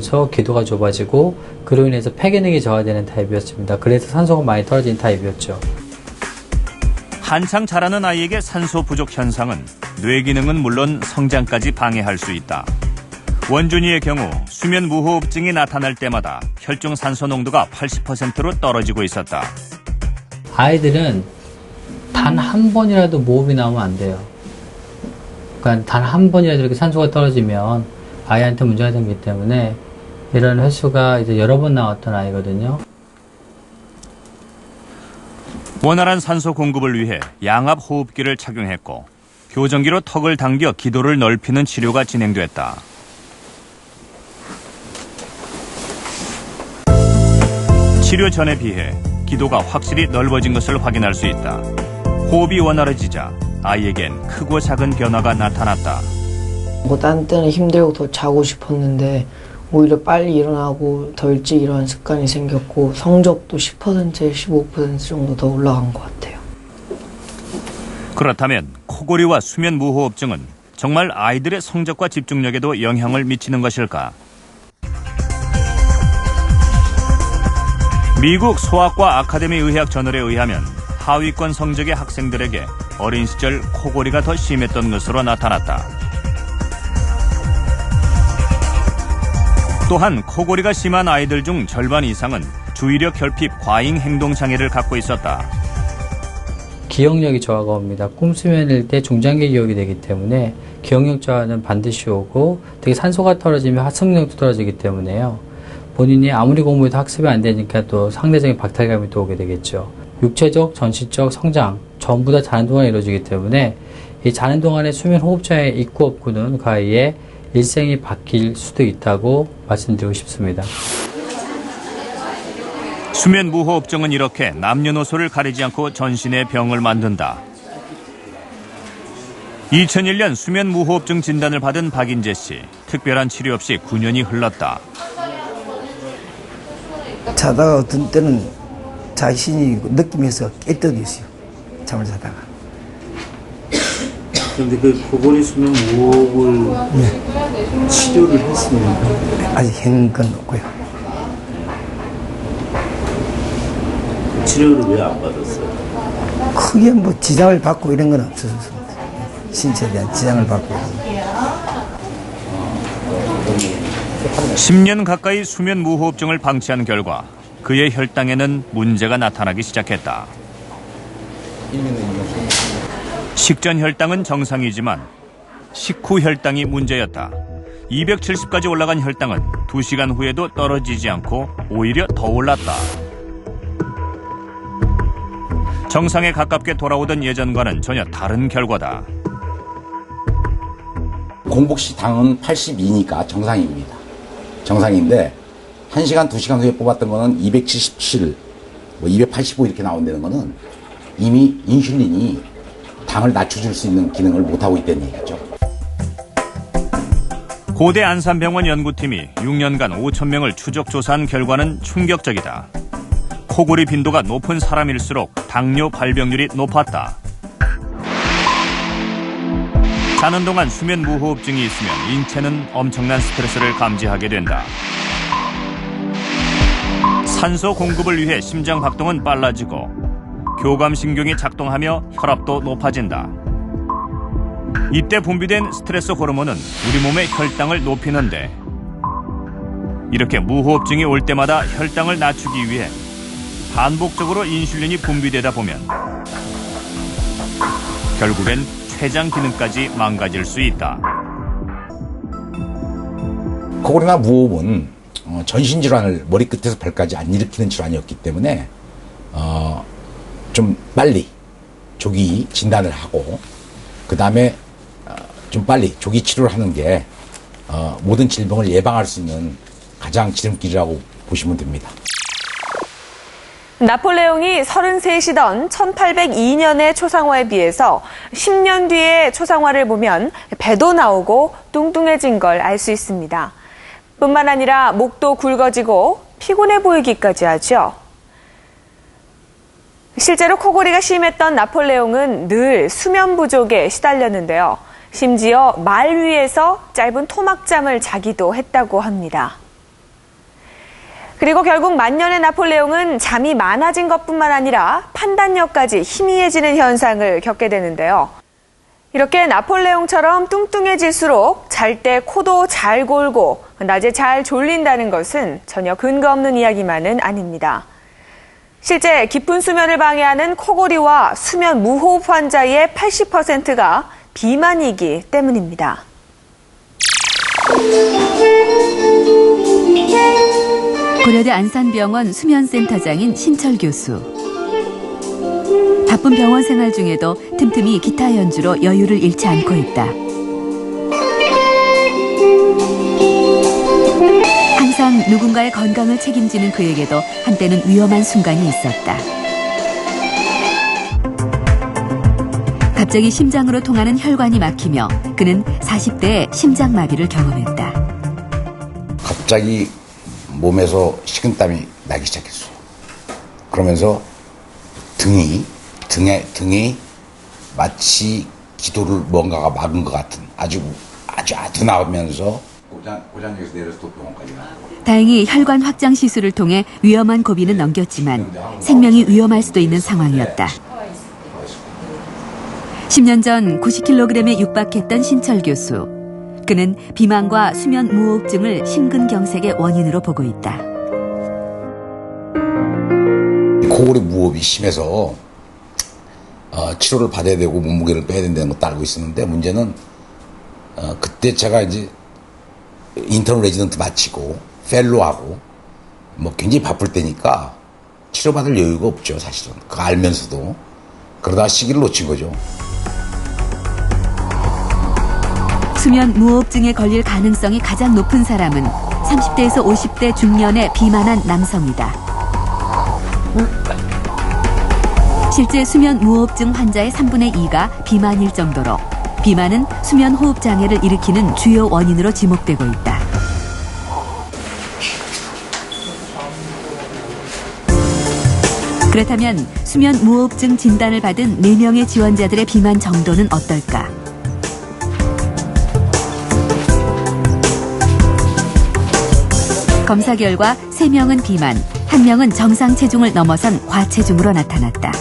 그래서 기도가 좁아지고 그로 인해서 폐 기능이 저하되는 타입이었습니다. 그래서 산소가 많이 떨어진 타입이었죠. 한창 자라는 아이에게 산소 부족 현상은 뇌 기능은 물론 성장까지 방해할 수 있다. 원준이의 경우 수면 무호흡증이 나타날 때마다 혈중 산소 농도가 80%로 떨어지고 있었다. 아이들은 단 한 번이라도 모흡이 나오면 안 돼요. 그러니까 단 한 번이라도 이렇게 산소가 떨어지면 아이한테 문제가 생기기 때문에 이런 횟수가 이제 여러 번 나왔던 아이거든요. 원활한 산소 공급을 위해 양압 호흡기를 착용했고 교정기로 턱을 당겨 기도를 넓히는 치료가 진행됐다. 치료 전에 비해 기도가 확실히 넓어진 것을 확인할 수 있다. 호흡이 원활해지자 아이에겐 크고 작은 변화가 나타났다. 딴 때는 힘들고 더 자고 싶었는데 오히려 빨리 일어나고 더 일찍 일어나는 습관이 생겼고 성적도 10%, 15% 정도 더 올라간 것 같아요. 그렇다면 코골이와 수면 무호흡증은 정말 아이들의 성적과 집중력에도 영향을 미치는 것일까? 미국 소아과 아카데미 의학 저널에 의하면 하위권 성적의 학생들에게 어린 시절 코골이가 더 심했던 것으로 나타났다. 또한 코골이가 심한 아이들 중 절반 이상은 주의력 결핍 과잉 행동 장애를 갖고 있었다. 기억력이 저하가 옵니다. 꿈수면일 때 중장기 기억이 되기 때문에 기억력 저하는 반드시 오고 특히 산소가 떨어지면 학습력도 떨어지기 때문에요. 본인이 아무리 공부해도 학습이 안 되니까 또 상대적인 박탈감이 또 오게 되겠죠. 육체적, 전시적, 성장 전부 다 자는 동안에 이루어지기 때문에 이 자는 동안에 수면 호흡장애 있고 없고는 그 아이의 일생이 바뀔 수도 있다고 말씀드리고 싶습니다. 수면 무호흡증은 이렇게 남녀노소를 가리지 않고 전신의 병을 만든다. 2001년 수면 무호흡증 진단을 받은 박인재 씨. 특별한 치료 없이 9년이 흘렀다. 자다가 어떤 때는 자신이 느끼면서 깰 때도 있어요. 잠을 자다가. 그런데 그 코골이 수면 무호흡을 치료를 했습니다. 아직 한 건 없고요. 치료를 왜 안 받았어요? 크게 뭐 지장을 받고 이런 건 없었습니다. 신체에 대한 지장을 받고. 10년 가까이 수면 무호흡증을 방치한 결과 그의 혈당에는 문제가 나타나기 시작했다. 식전 혈당은 정상이지만 식후 혈당이 문제였다. 270까지 올라간 혈당은 2시간 후에도 떨어지지 않고 오히려 더 올랐다. 정상에 가깝게 돌아오던 예전과는 전혀 다른 결과다. 공복 시 당은 82니까 정상입니다. 정상인데 1시간, 2시간 후에 뽑았던 거는 277, 285 이렇게 나온다는 거는 이미 인슐린이 당을 낮춰줄 수 있는 기능을 못하고 있다는 얘기죠. 고대 안산병원 연구팀이 6년간 5,000명을 추적 조사한 결과는 충격적이다. 코골이 빈도가 높은 사람일수록 당뇨 발병률이 높았다. 자는 동안 수면 무호흡증이 있으면 인체는 엄청난 스트레스를 감지하게 된다. 산소 공급을 위해 심장 박동은 빨라지고 교감신경이 작동하며 혈압도 높아진다. 이때 분비된 스트레스 호르몬은 우리 몸의 혈당을 높이는데 이렇게 무호흡증이 올 때마다 혈당을 낮추기 위해 반복적으로 인슐린이 분비되다 보면 결국엔 췌장 기능까지 망가질 수 있다. 코골이나 무호흡은 전신질환을 머리끝에서 발까지 안 일으키는 질환이었기 때문에 좀 빨리 조기 진단을 하고 그 다음에 좀 빨리 조기 치료를 하는 게 모든 질병을 예방할 수 있는 가장 지름길이라고 보시면 됩니다. 나폴레옹이 33이던 1802년의 초상화에 비해서 10년 뒤의 초상화를 보면 배도 나오고 뚱뚱해진 걸 알 수 있습니다. 뿐만 아니라 목도 굵어지고 피곤해 보이기까지 하죠. 실제로 코골이가 심했던 나폴레옹은 늘 수면 부족에 시달렸는데요. 심지어 말 위에서 짧은 토막잠을 자기도 했다고 합니다. 그리고 결국 만년의 나폴레옹은 잠이 많아진 것뿐만 아니라 판단력까지 희미해지는 현상을 겪게 되는데요. 이렇게 나폴레옹처럼 뚱뚱해질수록 잘 때 코도 잘 골고 낮에 잘 졸린다는 것은 전혀 근거 없는 이야기만은 아닙니다. 실제 깊은 수면을 방해하는 코골이와 수면 무호흡 환자의 80%가 비만이기 때문입니다. 고려대 안산병원 수면센터장인 신철 교수. 바쁜 병원 생활 중에도 틈틈이 기타 연주로 여유를 잃지 않고 있다. 항상 누군가의 건강을 책임지는 그에게도 한때는 위험한 순간이 있었다. 갑자기 심장으로 통하는 혈관이 막히며 그는 40대에 심장마비를 경험했다. 갑자기 몸에서 식은땀이 나기 시작했어요. 그러면서 등이 마치 기도를 뭔가가 막은 것 같은 아주 나오면서 고장역에서 내려서 또 병원까지 가. 다행히 혈관 확장 시술을 통해 위험한 고비는 넘겼지만 생명이 위험할 수도 있는 상황이었다. 10년 전 90kg에 육박했던 신철 교수. 그는 비만과 수면 무호흡증을 심근경색의 원인으로 보고 있다. 코골이 무호흡이 심해서 치료를 받아야 되고 몸무게를 빼야 된다는 것도 알고 있었는데 문제는 그때 제가 이제 인턴 레지던트 마치고 펠로하고 뭐 굉장히 바쁠 때니까 치료받을 여유가 없죠, 사실은. 그거 알면서도. 그러다가 시기를 놓친 거죠. 수면 무호흡증에 걸릴 가능성이 가장 높은 사람은 30대에서 50대 중년의 비만한 남성이다. 실제 수면 무호흡증 환자의 3분의 2가 비만일 정도로 비만은 수면 호흡 장애를 일으키는 주요 원인으로 지목되고 있다. 그렇다면 수면 무호흡증 진단을 받은 4명의 지원자들의 비만 정도는 어떨까? 검사 결과 3명은 비만, 1명은 정상 체중을 넘어선 과체중으로 나타났다.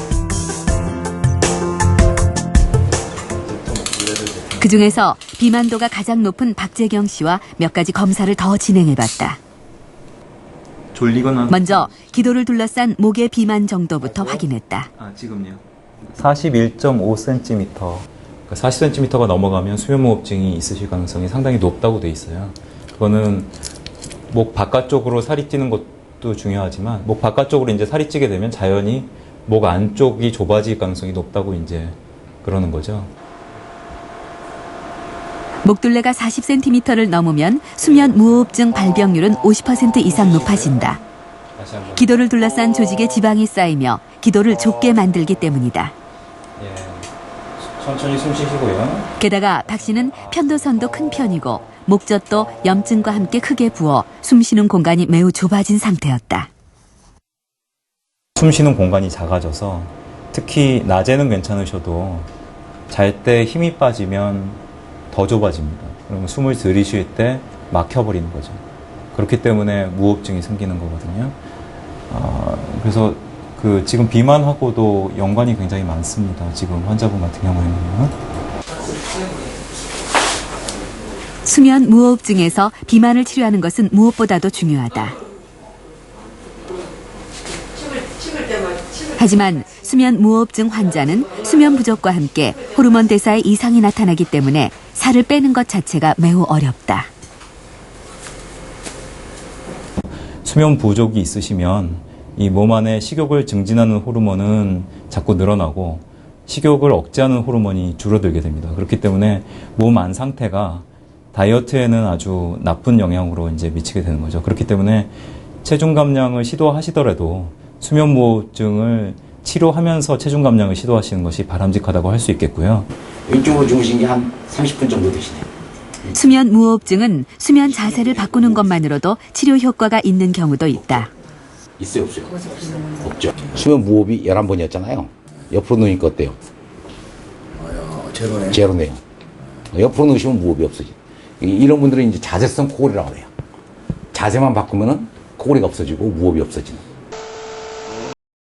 그중에서 비만도가 가장 높은 박재경 씨와 몇 가지 검사를 더 진행해봤다. 졸리거나 먼저 기도를 둘러싼 목의 비만 정도부터 확인했다. 지금요. 41.5cm. 40cm가 넘어가면 수면무호흡증이 있으실 가능성이 상당히 높다고 돼 있어요. 그거는 목 바깥쪽으로 살이 찌는 것도 중요하지만 목 바깥쪽으로 이제 살이 찌게 되면 자연히 목 안쪽이 좁아질 가능성이 높다고 이제 그러는 거죠. 목둘레가 40cm를 넘으면 수면 무호흡증 발병률은 50% 이상 높아진다. 기도를 둘러싼 조직에 지방이 쌓이며 기도를 좁게 만들기 때문이다. 천천히 숨 쉬시고요. 게다가 박 씨는 편도선도 큰 편이고 목젖도 염증과 함께 크게 부어 숨 쉬는 공간이 매우 좁아진 상태였다. 숨 쉬는 공간이 작아져서 특히 낮에는 괜찮으셔도 잘 때 힘이 빠지면 더 좁아집니다. 그러면 숨을 들이쉴 때 막혀버리는 거죠. 그렇기 때문에 무호흡증이 생기는 거거든요. 그래서 지금 비만하고도 연관이 굉장히 많습니다. 지금 환자분 같은 경우에는요. 수면 무호흡증에서 비만을 치료하는 것은 무엇보다도 중요하다. 하지만 수면 무호흡증 환자는 수면 부족과 함께 호르몬 대사에 이상이 나타나기 때문에 살을 빼는 것 자체가 매우 어렵다. 수면 부족이 있으시면 이 몸 안에 식욕을 증진하는 호르몬은 자꾸 늘어나고 식욕을 억제하는 호르몬이 줄어들게 됩니다. 그렇기 때문에 몸 안 상태가 다이어트에는 아주 나쁜 영향으로 이제 미치게 되는 거죠. 그렇기 때문에 체중 감량을 시도하시더라도 수면 무호흡증을 치료하면서 체중 감량을 시도하시는 것이 바람직하다고 할 수 있겠고요. 왼쪽으로 주무신 게 한 30분 정도 되시네요. 수면 무호흡증은 수면 자세를 바꾸는 것만으로도 치료 효과가 있는 경우도 있다. 있어요, 없어요? 없죠. 수면 무호흡이 11번이었잖아요. 옆으로 누우니까 어때요? 제로네요. 옆으로 누우시면 무호흡이 없어져요. 이런 분들은 이제 자세성 코골이라고 해요. 자세만 바꾸면은 코골이가 없어지고 무호흡이 없어지는.